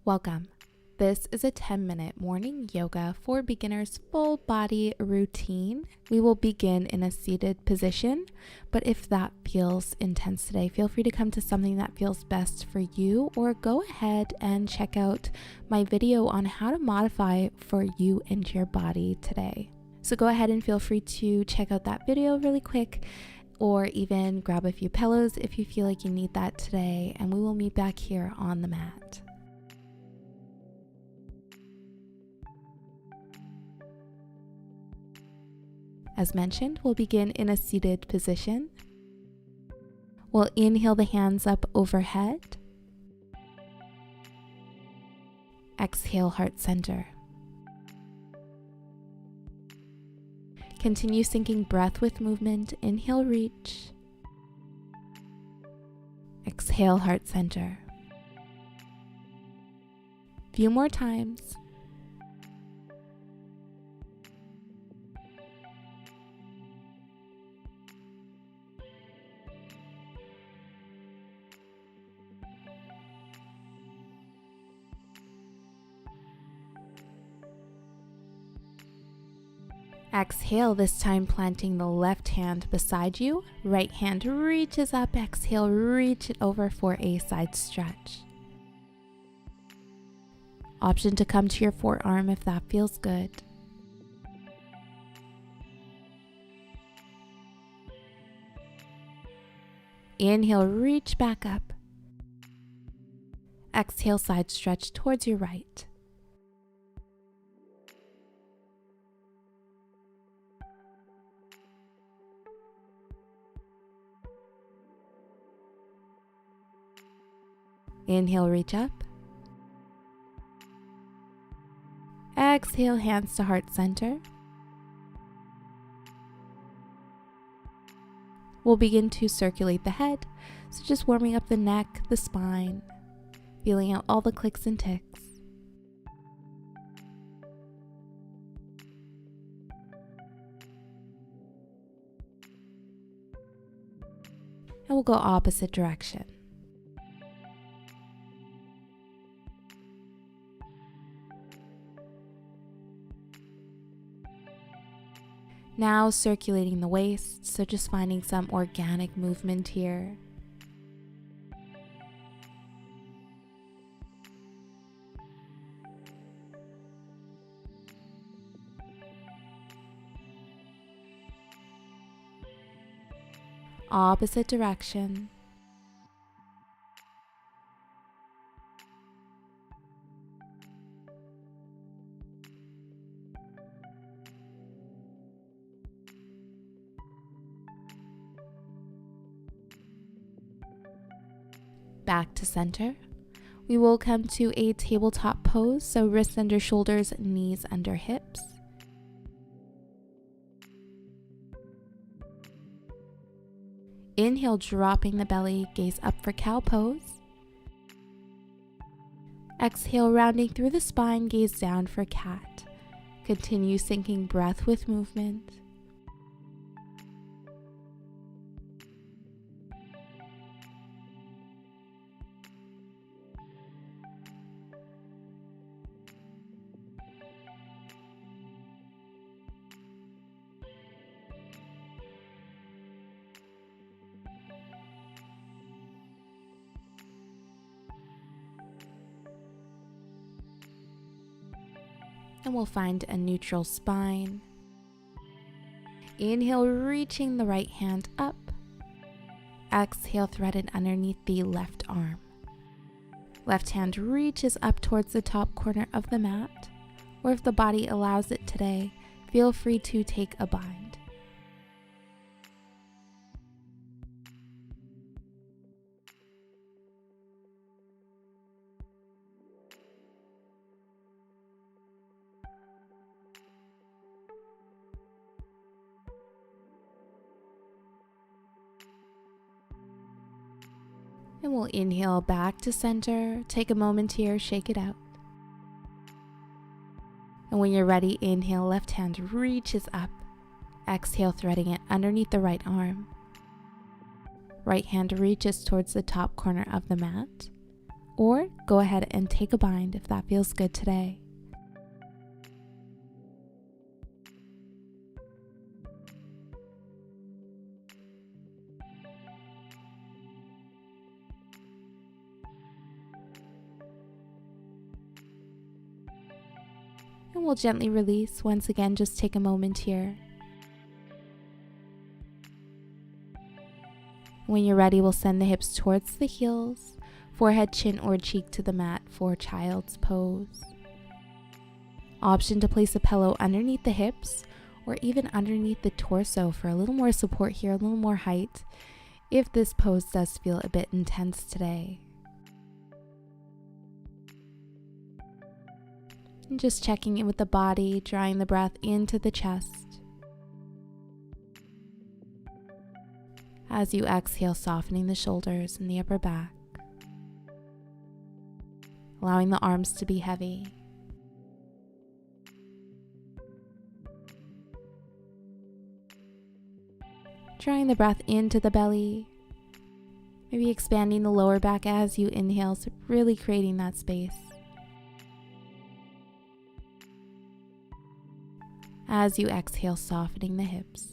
Welcome. This is a 10-minute morning yoga for beginners full body routine. We will begin in a seated position, but if that feels intense today, feel free to come to something that feels best for you, or go ahead and check out my video on how to modify for you and your body today. So go ahead and feel free to check out that video really quick, or even grab a few pillows if you feel like you need that today, and we will meet back here on the mat. As mentioned, we'll begin in a seated position. We'll inhale the hands up overhead. Exhale, heart center. Continue syncing breath with movement. Inhale, reach. Exhale, heart center. Few more times. Exhale, this time planting the left hand beside you. Right hand reaches up. Exhale, reach it over for a side stretch. Option to come to your forearm if that feels good. Inhale, reach back up. Exhale, side stretch towards your right. Inhale, reach up. Exhale, hands to heart center. We'll begin to circulate the head, so just warming up the neck, the spine, feeling out all the clicks and ticks. And we'll go opposite direction. Now circulating the waist, so just finding some organic movement here. Opposite direction. Back to center. We will come to a tabletop pose, so wrists under shoulders, knees under hips. Inhale, dropping the belly, gaze up for cow pose. Exhale, rounding through the spine, gaze down for cat. Continue syncing breath with movement. And we'll find a neutral spine. Inhale, reaching the right hand up. Exhale, threaded underneath the left arm. Left hand reaches up towards the top corner of the mat, or if the body allows it today, feel free to take a bind. And we'll inhale back to center. Take a moment here, shake it out. And when you're ready, inhale, left hand reaches up. Exhale, threading it underneath the right arm. Right hand reaches towards the top corner of the mat. or go ahead and take a bind if that feels good today. And we'll gently release. Once again, just take a moment here. When you're ready, we'll send the hips towards the heels, forehead, chin, or cheek to the mat for child's pose. Option to place a pillow underneath the hips or even underneath the torso for a little more support here, a little more height, if this pose does feel a bit intense today. And just checking in with the body, drawing the breath into the chest. As you exhale, softening the shoulders and the upper back, allowing the arms to be heavy. Drawing the breath into the belly, maybe expanding the lower back as you inhale, so really creating that space. As you exhale, softening the hips.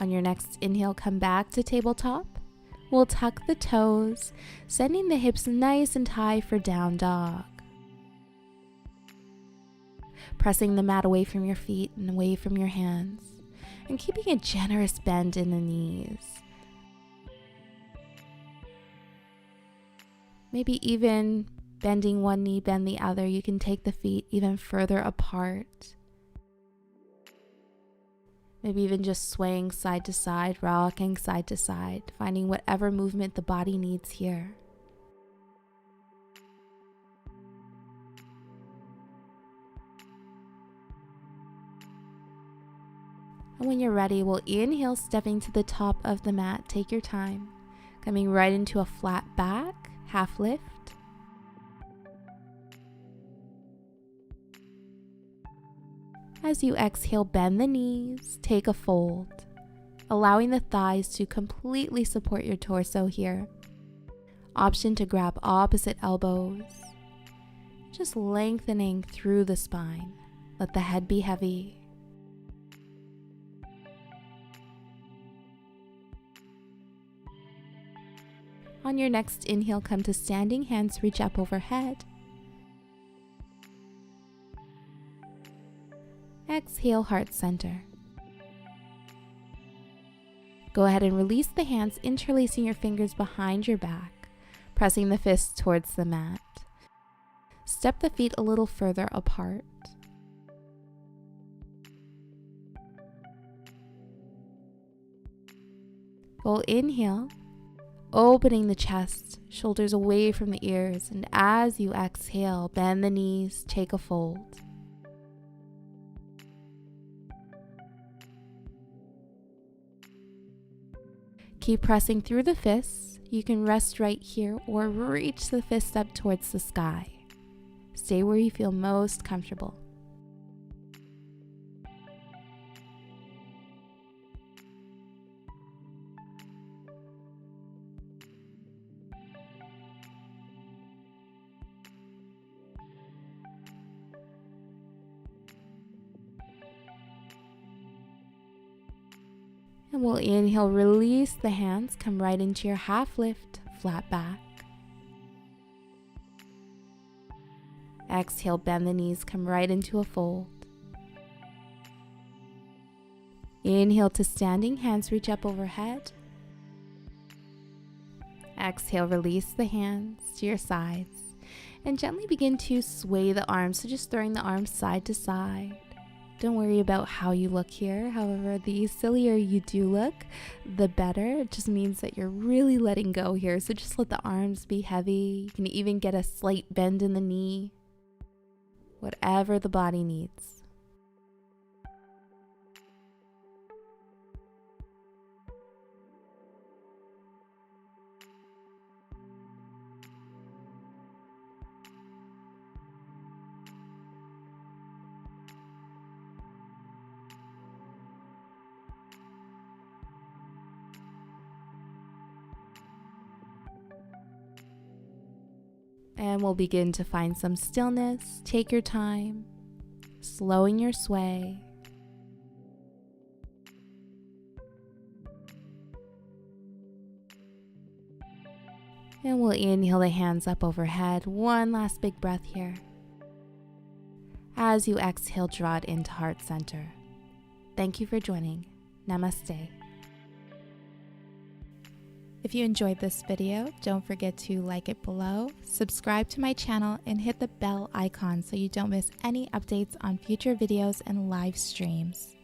On your next inhale, come back to tabletop. We'll tuck the toes, sending the hips nice and high for down dog. Pressing the mat away from your feet and away from your hands, and keeping a generous bend in the knees. Maybe even bending one knee, bend the other. You can take the feet even further apart. Maybe even just swaying side to side, rocking side to side, finding whatever movement the body needs here. And when you're ready, we'll inhale, stepping to the top of the mat. Take your time, coming right into a flat back, half lift. As you exhale, bend the knees, take a fold, allowing the thighs to completely support your torso here. Option to grab opposite elbows, just lengthening through the spine. Let the head be heavy. On your next inhale, come to standing, hands reach up overhead. Exhale, heart center. Go ahead and release the hands, interlacing your fingers behind your back, pressing the fists towards the mat. Step the feet a little further apart. We'll inhale, opening the chest, shoulders away from the ears, and as you exhale, bend the knees, take a fold. Keep pressing through the fists. You can rest right here or reach the fists up towards the sky. Stay where you feel most comfortable. And we'll inhale, release the hands, come right into your half lift, flat back. Exhale, bend the knees, come right into a fold. Inhale to standing, hands reach up overhead. Exhale, release the hands to your sides and gently begin to sway the arms. So just throwing the arms side to side. Don't worry about how you look here. However, the sillier you do look, the better. It just means that you're really letting go here. So just let the arms be heavy. You can even get a slight bend in the knee. Whatever the body needs. And we'll begin to find some stillness. Take your time, slowing your sway. And we'll inhale the hands up overhead. One last big breath here. As you exhale, draw it into heart center. Thank you for joining. Namaste. If you enjoyed this video, don't forget to like it below, subscribe to my channel, and hit the bell icon so you don't miss any updates on future videos and live streams.